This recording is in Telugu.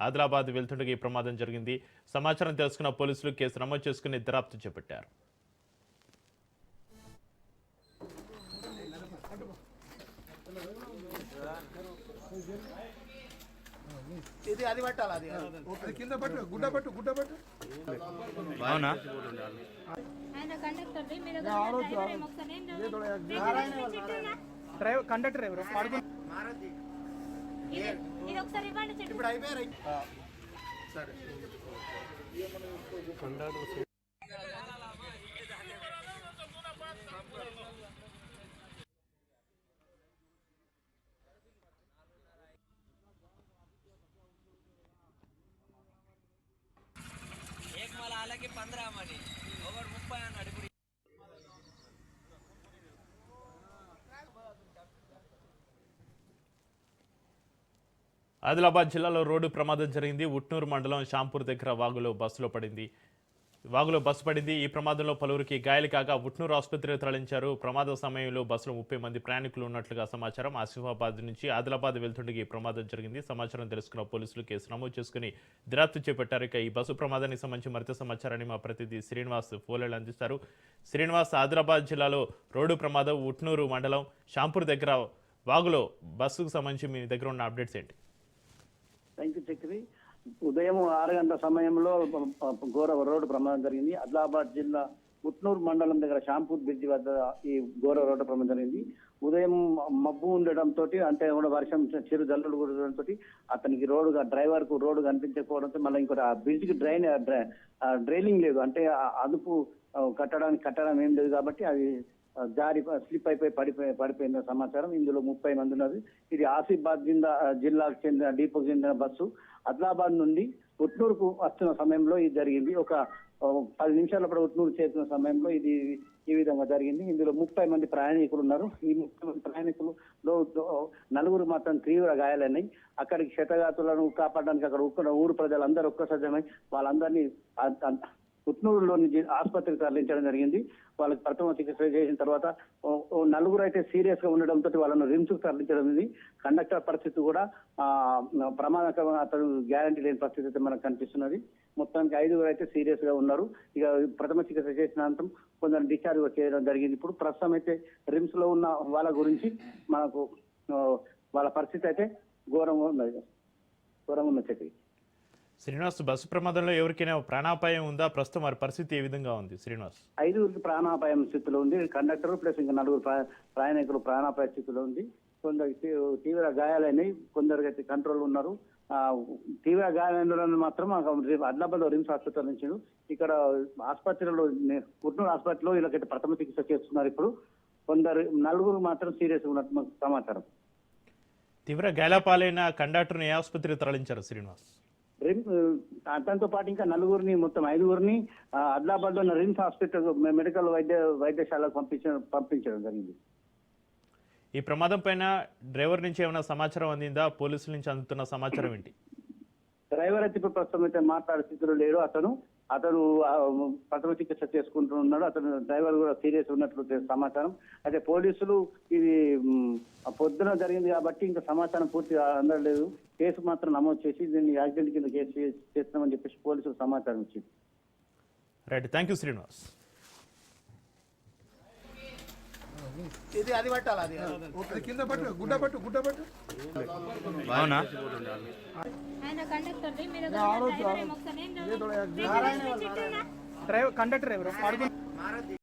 ఆదిలాబాద్ వెళ్తుండగా ఈ ప్రమాదం జరిగింది. సమాచారం తెలుసుకున్న పోలీసులు కేసు నమోదు చేసుకుని దర్యాప్తు చేపట్టారు. అవునా కండక్టర్ ఎవరు ఇప్పుడు అయిపోయారు. एक मला आला की 15 मध्ये ओव्हर 30 అన్నాడు. ఇప్పుడు ఆదిలాబాద్ జిల్లాలో రోడ్డు ప్రమాదం జరిగింది. ఉట్నూరు మండలం షాంపూర్ దగ్గర వాగులో బస్సు పడింది. ఈ ప్రమాదంలో పలువురికి గాయాలు కాగా ఉట్నూరు ఆసుపత్రికి తరలించారు. ప్రమాద సమయంలో బస్సులో 30 మంది ప్రయాణికులు ఉన్నట్లుగా సమాచారం. ఆసిఫాబాద్ నుంచి ఆదిలాబాద్ వెళ్తుండగా ఈ ప్రమాదం జరిగింది. సమాచారం తెలుసుకున్న పోలీసులు కేసు నమోదు చేసుకుని దర్యాప్తు చేపట్టారు. ఇక ఈ బస్సు ప్రమాదానికి సంబంధించి మరింత సమాచారాన్ని మా ప్రతినిధి శ్రీనివాస్ ఫోన్లో అందిస్తారు. శ్రీనివాస్, ఆదిలాబాద్ జిల్లాలో రోడ్డు ప్రమాదం, ఉట్నూరు మండలం షాంపూర్ దగ్గర వాగులో బస్సుకు సంబంధించి మీ దగ్గర ఉన్న అప్డేట్స్ ఏంటి? Thank you Chakri. ఉదయం 6 గంటల సమయంలో ఘోర రోడ్డు ప్రమాదం జరిగింది. ఆదిలాబాద్ జిల్లా ఉట్నూరు మండలం దగ్గర షాంపూర్ బ్రిడ్జి వద్ద ఈ ఘోర రోడ్డు ప్రమాదం జరిగింది. ఉదయం మబ్బు ఉండడంతో, అంటే కూడా వర్షం చిరు జల్లులు ఉండడంతో అతనికి డ్రైవర్ కు రోడ్డు కనిపించకపోవడంతో మళ్ళీ ఇంకోటి ఆ బ్రిడ్జ్ కి డ్రైలింగ్ లేదు, అంటే అదుపు కట్టడం ఏం లేదు కాబట్టి అది జారి స్లిప్ అయిపోయి పడిపోయిన సమాచారం. ఇందులో 30 మంది ఉన్నారు. ఇది ఆసిఫాబాద్ జిల్లాకు చెందిన డిపోకు చెందిన బస్సు ఆదిలాబాద్ నుండి ఉట్నూరుకు వస్తున్న సమయంలో ఇది జరిగింది. ఒక 10 నిమిషాల పాటు ఉట్నూరు చేరుకున్న సమయంలో ఇది ఈ విధంగా జరిగింది. ఇందులో 30 మంది ప్రయాణికులు ఉన్నారు. ఈ 30 మంది ప్రయాణికులలో 4 మాత్రం తీవ్ర గాయాలైనాయి. అక్కడికి క్షతగాతులను కాపాడడానికి అక్కడ ఊరు ప్రజలందరూ ఒక్కసారి వాళ్ళందరినీ ఉట్నూరులోని ఆసుపత్రికి తరలించడం జరిగింది. వాళ్ళకి ప్రథమ చికిత్స చేసిన తర్వాత 4 అయితే సీరియస్ గా ఉండడంతో వాళ్ళను రిమ్స్ కు తరలించడం జరిగింది. కండక్టర్ పరిస్థితి కూడా ప్రమాదకరంగా, అతను గ్యారంటీ లేని పరిస్థితి అయితే మనకు కనిపిస్తున్నది. మొత్తానికి 5 అయితే సీరియస్ గా ఉన్నారు. ఇక ప్రథమ చికిత్స చేసిన అనంతరం కొందరు డిశ్చార్జ్ చేయడం జరిగింది. ఇప్పుడు ప్రస్తుతం అయితే రిమ్స్ లో ఉన్న వాళ్ళ గురించి మనకు వాళ్ళ పరిస్థితి అయితే ఘోరంగా ఉన్న చక్రి. శ్రీనివాస్, బస్సు ప్రమాదంలో ఎవరికైనా ప్రాణాపాయం ఉందా? ప్రస్తుతం వారి పరిస్థితి ఏ విధంగా ఉంది? శ్రీనివాస్, 5 ప్రాణాపాయం స్థితిలో ఉంది. కండక్టర్ ప్లస్ ఇంకా 4 ప్రయాణికులు ప్రాణాపాయ స్థితిలో ఉంది. కొందరికి తీవ్ర గాయాలైనవి, కొందరికి అయితే కంట్రోల్ ఉన్నారు. తీవ్ర గాయాలైన మాత్రం ఆదిలాబాద్ లో రిమ్స్ హాస్పిటల్ నుంచి ఇక్కడ ఆసుపత్రిలో ఉట్నూరు హాస్పిటల్లో వీళ్ళకైతే ప్రథమ చికిత్స చేస్తున్నారు. ఇప్పుడు 4 మాత్రం సీరియస్ ఉన్నట్టు సమాచారం. తీవ్ర గాయాలపాలైన కండక్టర్ని ఏ ఆసుపత్రికి తరలించారు శ్రీనివాస్? అతనితో పాటు ఇంకా 4 మొత్తం 5 ఆదిలాబాద్ లో ఉన్న రిమ్స్ హాస్పిటల్ మెడికల్ వైద్యశాలకు పంపించడం జరిగింది. ఈ ప్రమాదం పైన డ్రైవర్ నుంచి ఏమైనా సమాచారం అందిందా? పోలీసుల నుంచి అందుతున్న సమాచారం ఏంటి? డ్రైవర్ అయితే ఇప్పుడు ప్రస్తుతం అయితే మాట్లాడే స్థితిలో లేడు. అతను ప్రథమ చికిత్స చేసుకుంటున్నాడు. అతను డ్రైవర్ కూడా సీరియస్ ఉన్నట్లు సమాచారం. అయితే పోలీసులు ఇది పొద్దున జరిగింది కాబట్టి ఇంకా సమాచారం పూర్తిగా అందలేదు. కేసు మాత్రం నమోదు చేసి దీన్ని యాక్సిడెంట్ కింద కేసు చేస్తున్నామని చెప్పేసి పోలీసులు సమాచారం ఇచ్చింది. Right, thank you Srinivas. ఇది అది పట్టాలి, అది కింద పట్టు, గుడ్డ పట్టు. అవునా కండక్టర్ ఎవరు